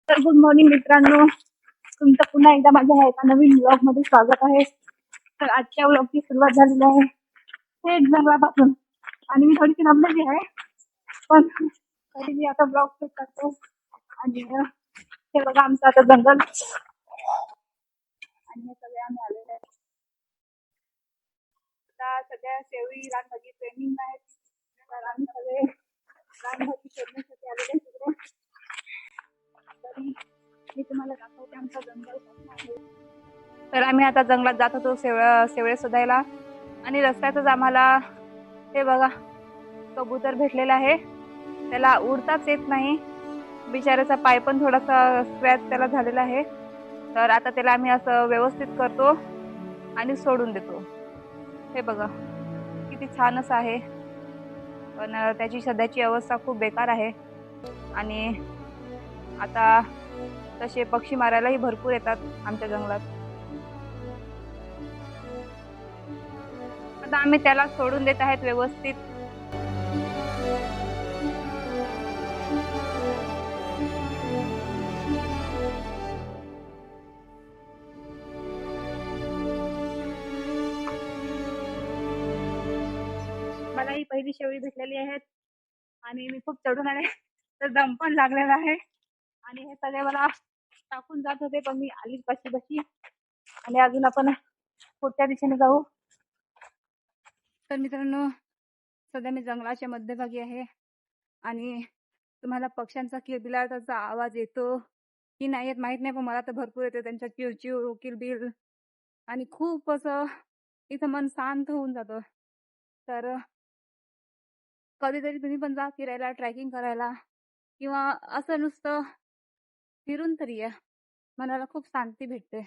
तर good morning मित्रांनो, तुमचं पुन्हा एकदा माझ्या एका नवीन व्लॉग मध्ये स्वागत आहे. तर आजच्या व्लॉगची सुरुवात झालेली आहे थेट जंगलापासून. आणि मी थोडीशी दमलेली आहे, पण तरी मी आता ब्लॉग शूट करते. आणि हे बघा आमचं आता जंगल, आणि हे सगळे आम्ही आलेले आहेत. आता सगळ्या शेळी रानभाजी ट्रेनिंग आहेत, तर आम्ही सगळे रानभाजी शोधण्यासाठी आलेले आहेत तिकडे. तरी मी तुम्हाला दाखवते आमचा जंगल कसा आहे. तर आम्ही आता जंगलात जात होतो शेवळे शोधायला, आणि रस्त्यातच आम्हाला हे बघा कबूतर भेटलेला आहे. त्याला उडताच येत नाही, बिचाऱ्याचा पाय पण थोडासा स्क्रॅच त्याला झालेला आहे. तर आता त्याला आम्ही असं व्यवस्थित करतो आणि सोडून देतो. हे बघा किती छान असं आहे, पण त्याची सध्याची अवस्था खूप बेकार आहे. आणि आता तसे पक्षी मारायलाही भरपूर येतात आमच्या जंगलात. आता आम्ही त्याला सोडून देत आहेत व्यवस्थित. मला ही पहिली शेळी भेटलेली आहेत आणि मी खूप चढून आले, तर दम पण लागलेला आहे. आणि हे सगळे मला टाकून जात होते, पण मी आली कशी बशी. आणि अजून आपण पुढच्या दिशेने जाऊ. तर मित्रांनो, सध्या मी जंगलाच्या मध्यभागी आहे, आणि तुम्हाला पक्ष्यांचा किलबिलाटाचा आवाज येतो की नाही येत माहित नाही, पण मला तर भरपूर येतो त्यांचा चिवचिव किलबिल. आणि खूप असं इथं मन शांत होऊन जातं. तर कधीतरी तुम्ही पण जा फिरायला, ट्रॅकिंग करायला, किंवा असं नुसतं फिरून तरी या, मनाला खूप शांती भेटते.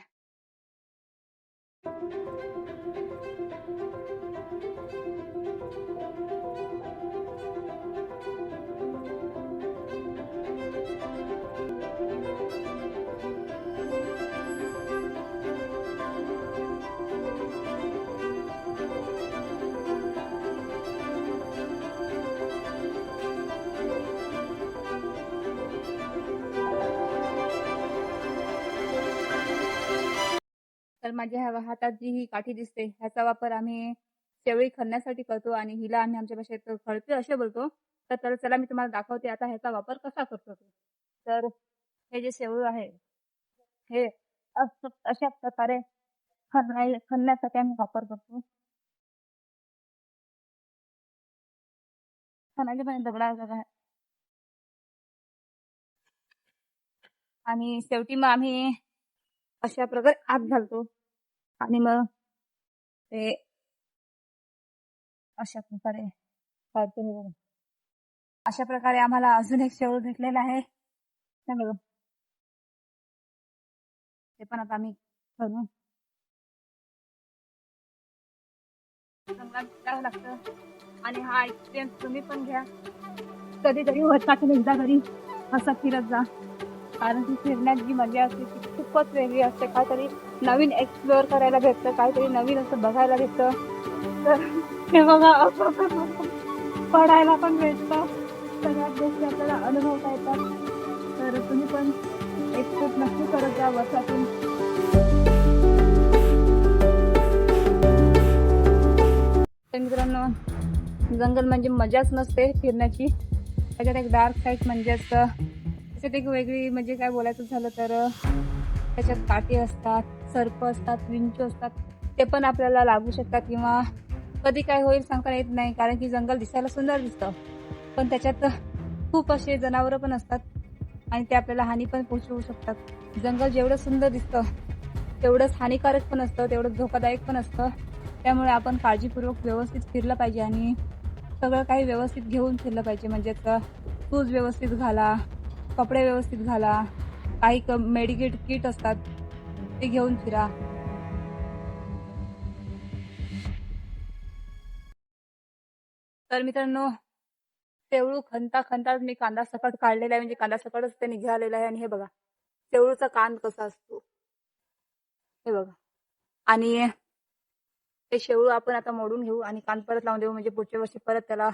तर माझ्या हातात जी ही काठी दिसते, ह्याचा वापर आम्ही शेवळी खणण्यासाठी करतो, आणि हिला आम्ही आमच्या भाषेत खळपी असे बोलतो. तर चला मी तुम्हाला दाखवते आता ह्याचा वापर कसा करतो ते. तर हे जे शेवळ आहे, हे अशा प्रकारे खणण्यासाठी आम्ही वापर करतो. खणाचे पण दगडा आहे. आणि शेवटी मग आम्ही अशा प्रकारे आत घालतो, आणि मग ते अशा प्रकारे काढतो. अशा प्रकारे आम्हाला अजून एक शेवळ भेटलेला आहे. ते पण आता आम्ही करू द्यावं लागतं. आणि हा एक्सपिरियन्स तुम्ही पण घ्या कधीतरी, वर्षातून एकदा तरी असं फिरत जा. कारण की फिरण्यात जी मजा असते ती खूपच वेगळी असते. काहीतरी नवीन एक्सप्लोअर करायला भेटतं, काहीतरी नवीन असं बघायला भेटतं. तर हे बघा पडायला पण भेटतं, सगळ्यात गोष्टी आपल्याला अनुभवता येतात. तर तुम्ही पण एक ट्रिप नक्की करत जा वर्षातून. तर मित्रांनो, जंगल म्हणजे मजाच नसते फिरण्याची, त्याच्यात एक डार्क साईड म्हणजे असतं. त्याच्यात एक वेगळी म्हणजे काय बोलायचं झालं तर त्याच्यात काटे असतात, सर्प असतात, विंचू असतात, ते पण आपल्याला लागू शकतात, किंवा कधी काय होईल सांगता येत नाही. कारण की जंगल दिसायला सुंदर दिसतं, पण त्याच्यात खूप असे जनावरं पण असतात, आणि ते आपल्याला हानी पण पोहोचवू शकतात. जंगल जेवढं सुंदर दिसतं तेवढंच हानिकारक पण असतं, तेवढंच धोकादायक पण असतं. त्यामुळे आपण काळजीपूर्वक व्यवस्थित फिरलं पाहिजे, आणि सगळं काही व्यवस्थित घेऊन फिरलं पाहिजे. म्हणजे शूज व्यवस्थित घाला, कपडे व्यवस्थित घाला, काही मेडिकेट किट असतात ते घेऊन फिरा. तर मित्रांनो, शेवळू खणता खणता मी कांदा सकट काढलेला आहे, म्हणजे कांदा सकटच ते निघालेला आहे. आणि हे बघा शेवळूचा कान कसा असतो, हे बघा. आणि ते शेवळू आपण आता मोडून घेऊ आणि कान परत लावून देऊ, म्हणजे पुढच्या वर्षी परत त्याला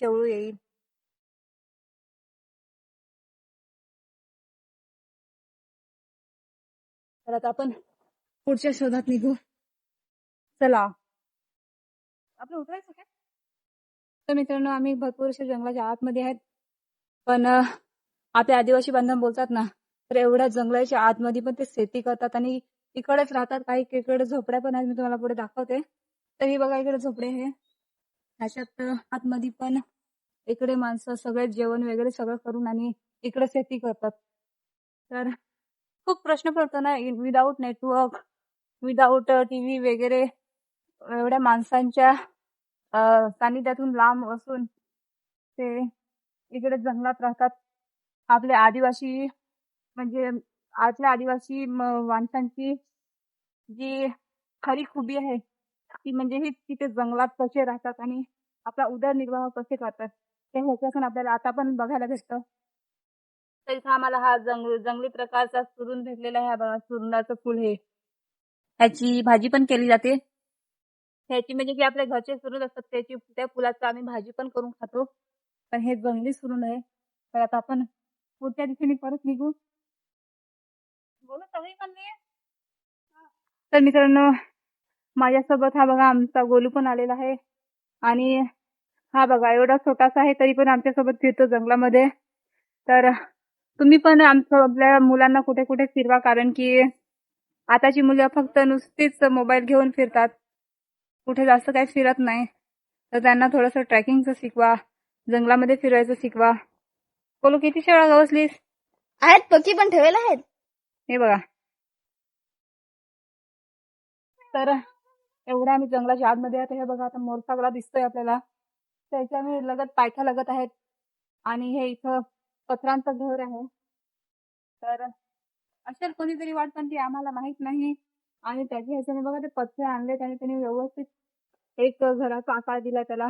शेवळू येईल. तर आता आपण पुढच्या शोधात निघू. चला, आपलं उतरायचं काय? तर मित्रांनो, आम्ही भरपूर अशा जंगलाच्या आतमध्ये आहेत. पण आपले आदिवासी बांधव बोलतात ना, तर एवढ्या जंगलाच्या आतमध्ये पण ते शेती करतात आणि इकडेच राहतात. काही इकडे झोपड्या पण आहेत, मी तुम्हाला पुढे दाखवते. तर ही बघा, इकडे झोपडे आहे. ह्याच्यात आतमध्ये पण इकडे माणसं सगळे जेवण वगैरे सगळं करून आणि इकडे शेती करतात. तर खूप प्रश्न पडतो ना, विदाऊट नेटवर्क, विदाऊट टीव्ही वगैरे, एवढ्या माणसांच्या सानिध्यातून लांब असून ते इकडे जंगलात राहतात. आपले आदिवासी म्हणजे आपल्या आदिवासी माणसांची जी खरी खूबी आहे ती म्हणजे ही तिथे जंगलात कसे राहतात आणि आपला उदरनिर्वाह कसे करतात ते ह्याच्यातून आपल्याला आता पण बघायला भेटतं. तर इथं आम्हाला हा जंगली प्रकारचा सुरून भेटलेला आहे. हा बघा, सुरणाचं फुल हे, ह्याची भाजी पण केली जाते. ह्याची म्हणजे की आपल्या घरचे सुरून असतात त्याची, त्या फुलाचं आम्ही भाजी पण करून खातो. पण हे जंगली सुरून आहे. तर आता आपण पुढच्या दिवशी परत निघू. बोला सगळी म्हणली. तर मित्रांनो, माझ्यासोबत हा बघा आमचा गोलू पण आलेला आहे. आणि हा बघा एवढा छोटासा आहे तरी पण आमच्यासोबत फिरतो जंगलामध्ये. तर तुम्ही पण आपल्या मुलांना कुठे कुठे फिरवा, कारण की आताची मुलं फक्त नुसतीच मोबाईल घेऊन फिरतात, कुठे जास्त काही फिरत नाही. तर त्यांना थोडंसं ट्रॅकिंगचं शिकवा, जंगलामध्ये फिरायचं शिकवा. बोलू, किती शेळ्या गवसलीस? आहेत, पक्षी पण ठेवायला आहेत. हे बघा, तर एवढ्या आम्ही जंगलाच्या आतमध्ये आहेत. हे बघा, आता मोरसागरा दिसतोय आपल्याला, त्याच्या आम्ही लगत पायथ्या लगत आहेत. आणि हे इथं पत्र्यांचं घर आहे. तर असेल कोणीतरी वाट, पण ती आम्हाला माहित नाही. आणि त्याच्या ह्याच्याने बघा ते पत्रे आणले आणि त्यांनी व्यवस्थित एक घराचा आकार दिला त्याला.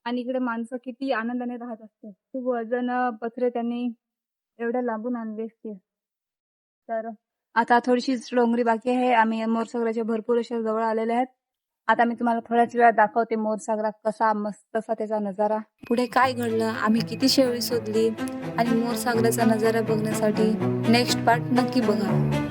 आणि इकडे माणसं किती आनंदाने राहत असते. खूप वजन पत्रे त्यांनी एवढ्या लांबून आणले असते. तर आता थोडीशी डोंगरी बाकी आहे. आम्ही मोरसागराच्या भरपूर अशा जवळ आलेले आहेत. आता मी तुम्हाला थोड्याच वेळात दाखवते मोरसागरा कसा मस्त असा त्याचा नजारा. पुढे काय घडलं, आम्ही किती शेळी शोधली आणि मोरसागराचा नजारा बघण्यासाठी नेक्स्ट पार्ट नक्की बघा.